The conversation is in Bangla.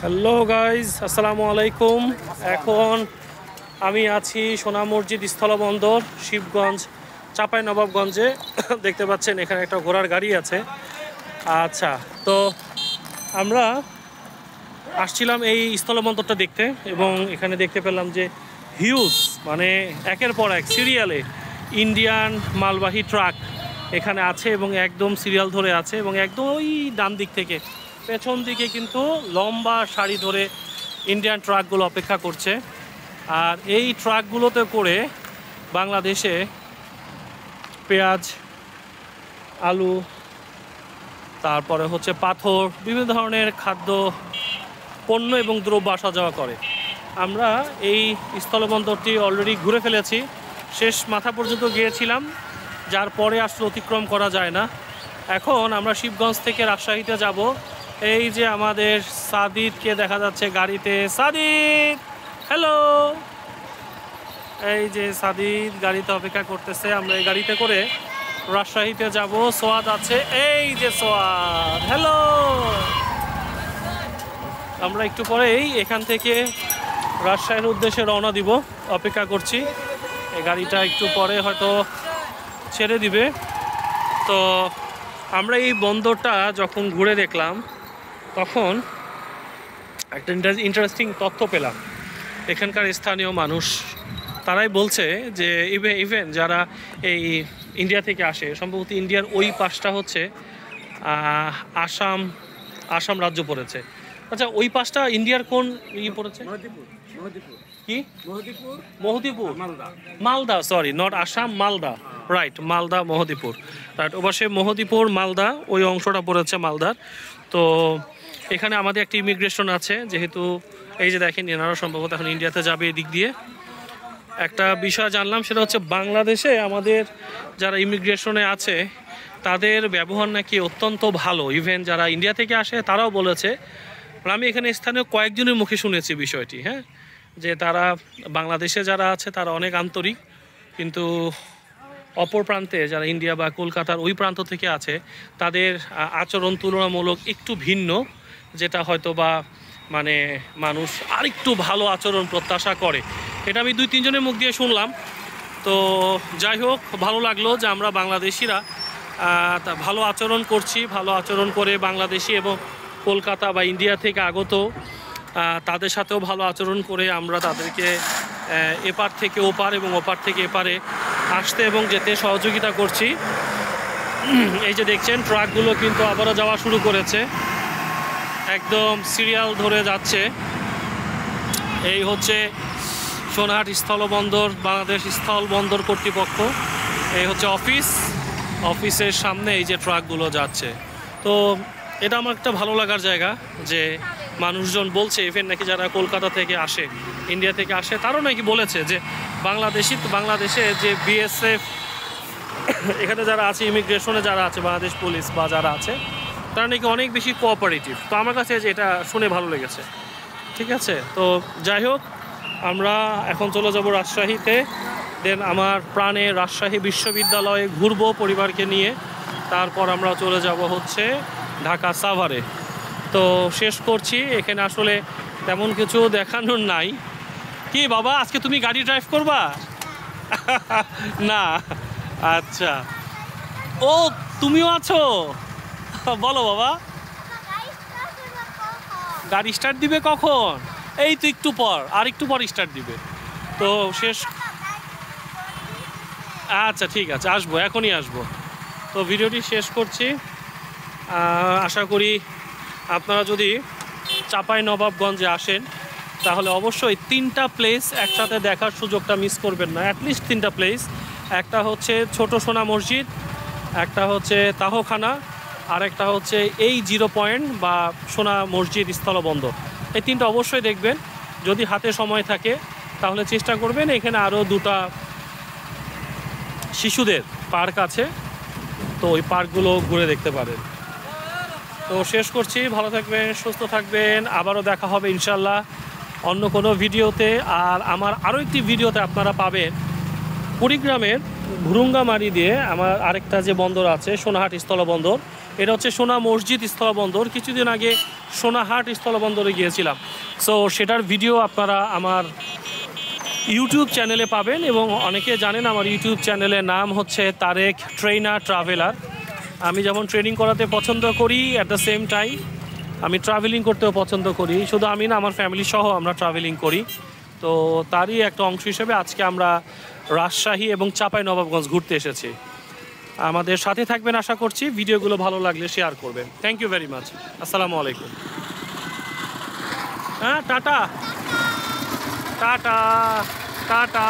হ্যালো গাইজ, আসসালামু আলাইকুম। এখন আমি আছি সোনা মসজিদ স্থলবন্দর, শিবগঞ্জ, চাঁপাইনবাবগঞ্জে। দেখতে পাচ্ছেন এখানে একটা ঘোড়ার গাড়ি আছে। আচ্ছা, তো আমরা আসছিলাম এই স্থলবন্দরটা দেখতে, এবং এখানে দেখতে পেলাম যে হিউজ, মানে একের পর এক সিরিয়ালে ইন্ডিয়ান মালবাহী ট্রাক এখানে আছে, এবং একদম সিরিয়াল ধরে আছে, এবং একদম ওই ডান দিক থেকে পেছন দিকে কিন্তু লম্বা সারি ধরে ইন্ডিয়ান ট্রাকগুলো অপেক্ষা করছে। আর এই ট্রাকগুলোতে করে বাংলাদেশে পেঁয়াজ, আলু, তারপরে হচ্ছে পাথর, বিভিন্ন ধরনের খাদ্য পণ্য এবং দ্রব্য আসা যাওয়া করে। আমরা এই স্থলবন্দরটি অলরেডি ঘুরে ফেলেছি, শেষ মাথা পর্যন্ত গিয়েছিলাম, যার পরে আসলে অতিক্রম করা যায় না। এখন আমরা শিবগঞ্জ থেকে রাজশাহীতে যাব। এই যে আমাদের সাদিদকে দেখা যাচ্ছে গাড়িতে। সাদিদ, হ্যালো। এই যে সাদিদ গাড়িতে অপেক্ষা করতেছে। আমরা এই গাড়িতে করে রাজশাহীতে যাব। সোয়াদ আছে, এই যে সোয়াদ, হ্যালো। আমরা একটু পরেই এখান থেকে রাজশাহীর উদ্দেশ্যে রওনা দিব, অপেক্ষা করছি। এই গাড়িটা একটু পরে হয়তো ছেড়ে দিবে। তো আমরা এই বন্দরটা যখন ঘুরে দেখলাম, তখন একটা ইন্টারেস্টিং তথ্য পেলাম। এখানকার স্থানীয় মানুষ তারাই বলছে যে ইভেন যারা এই ইন্ডিয়া থেকে আসে, সম্ভবত ইন্ডিয়ার ওই পাশটা হচ্ছে আসাম রাজ্য পড়েছে। আচ্ছা, ওই পাশটা ইন্ডিয়ার কোন পড়েছে? কি? Mohadipur, Malda, sorry, not Assam, Malda, right, Malda, Mohadipur, right. ওপাশে মহদীপুর, মালদা, ওই অংশটা পড়েছে মালদার। তো এখানে আমাদের একটা ইমিগ্রেশন আছে, যেহেতু এই যে দেখেন এনারা সম্ভবত এখন ইন্ডিয়াতে যাবে এদিক দিয়ে। একটা বিষয় জানলাম, সেটা হচ্ছে বাংলাদেশে আমাদের যারা ইমিগ্রেশনে আছে তাদের ব্যবহার নাকি অত্যন্ত ভালো। ইভেন যারা ইন্ডিয়া থেকে আসে তারাও বলেছে, আমি এখানে স্থানীয় কয়েকজনের মুখে শুনেছি বিষয়টি, হ্যাঁ, যে তারা বাংলাদেশে যারা আছে তারা অনেক আন্তরিক, কিন্তু অপর প্রান্তে যারা ইন্ডিয়া বা কলকাতার ওই প্রান্ত থেকে আছে তাদের আচরণ তুলনামূলক একটু ভিন্ন, যেটা হয়তো বা মানে মানুষ আরেকটু ভালো আচরণ প্রত্যাশা করে। এটা আমি 2-3 জনের মুখ দিয়ে শুনলাম। তো যাই হোক, ভালো লাগলো যে আমরা বাংলাদেশিরা ভালো আচরণ করছি। ভালো আচরণ করে বাংলাদেশি এবং কলকাতা বা ইন্ডিয়া থেকে আগত তাদের সাথেও ভালো আচরণ করে আমরা তাদেরকে এপার থেকে ওপার এবং ওপার থেকে এপারে আসতে এবং যেতে সহযোগিতা করছি। এই যে দেখছেন ট্রাকগুলো কিন্তু আবারও যাওয়া শুরু করেছে, একদম সিরিয়াল ধরে যাচ্ছে। এই হচ্ছে সোনাহাট স্থলবন্দর, বাংলাদেশ স্থল বন্দর কর্তৃপক্ষ। এই হচ্ছে অফিসের সামনে এই যে ট্রাকগুলো যাচ্ছে। তো এটা আমার একটা ভালো লাগার জায়গা, যে মানুষজন বলছে ইভেন নাকি যারা কলকাতা থেকে আসে, ইন্ডিয়া থেকে আসে, তারাও নাকি বলেছে যে বাংলাদেশে যে বিএসএফ এখানে যারা আছে, ইমিগ্রেশনে যারা আছে, বাংলাদেশ পুলিশ বা যারা আছে, তারা নাকি অনেক বেশি কোঅপারেটিভ। তো আমার কাছে যে এটা শুনে ভালো লেগেছে। ঠিক আছে, তো যাই হোক, আমরা এখন চলে যাব রাজশাহীতে। দেন আমার প্রাণের রাজশাহী বিশ্ববিদ্যালয়ে ঘুরবো পরিবারকে নিয়ে। তারপর আমরা চলে যাব হচ্ছে ঢাকা সাভারে। তো শেষ করছি, এখানে আসলে তেমন কিছু দেখানোর নাই। কি বাবা, আজকে তুমি গাড়ি ড্রাইভ করবা? না, আচ্ছা, ও তুমিও আছো, বলো বাবা। গাড়ি স্টার্ট দিবে কখন? এই তো একটু পর, আর একটু পর স্টার্ট দিবে। তো শেষ, আচ্ছা ঠিক আছে, আসবো, এখনই আসবো। তো ভিডিওটি শেষ করছি। আশা করি আপনারা যদি চাঁপাইনবাবগঞ্জে আসেন তাহলে অবশ্যই 3টা প্লেস একসাথে দেখার সুযোগটা মিস করবেন না। অ্যাটলিস্ট 3টা প্লেস। একটা হচ্ছে ছোট সোনা মসজিদ, একটা হচ্ছে তাহখানা, আর একটা হচ্ছে এই 0 পয়েন্ট বা সোনা মসজিদ স্থলবন্দর। এই 3টা অবশ্যই দেখবেন। যদি হাতে সময় থাকে তাহলে চেষ্টা করবেন। এখানে আরও 2টা শিশুদের পার্ক আছে, তো ওই পার্কগুলো ঘুরে দেখতে পারেন। তো শেষ করছি, ভালো থাকবেন, সুস্থ থাকবেন। আবারও দেখা হবে ইনশাল্লাহ অন্য কোনো ভিডিওতে। আর আমার আরও একটি ভিডিওতে আপনারা পাবেন কুড়িগ্রামের ভুরুঙ্গামারি দিয়ে আমার আরেকটা যে বন্দর আছে, সোনাহাট স্থলবন্দর, এটা হচ্ছে সোনা মসজিদ স্থলবন্দর। কিছুদিন আগে সোনাহাট স্থলবন্দরে গিয়েছিলাম। সো সেটার ভিডিও আপনারা আমার ইউটিউব চ্যানেলে পাবেন, এবং অনেকে জানেন আমার ইউটিউব চ্যানেলের নাম হচ্ছে তারেক ট্রেনার ট্রাভেলার। আমি যেমন ট্রেনিং করাতে পছন্দ করি, অ্যাট দ্য সেম টাইম আমি ট্রাভেলিং করতেও পছন্দ করি। শুধু আমি না, আমার ফ্যামিলি সহ আমরা ট্রাভেলিং করি। তো তারই একটা অংশ হিসেবে আজকে আমরা রাজশাহী এবং চাঁপাইনবাবগঞ্জ ঘুরতে এসেছি। আমাদের সাথে থাকবেন আশা করছি। ভিডিওগুলো ভালো লাগলে শেয়ার করবেন। Thank you very much. আসসালামু আলাইকুম। হ্যাঁ, টাটা টাটা টাটা।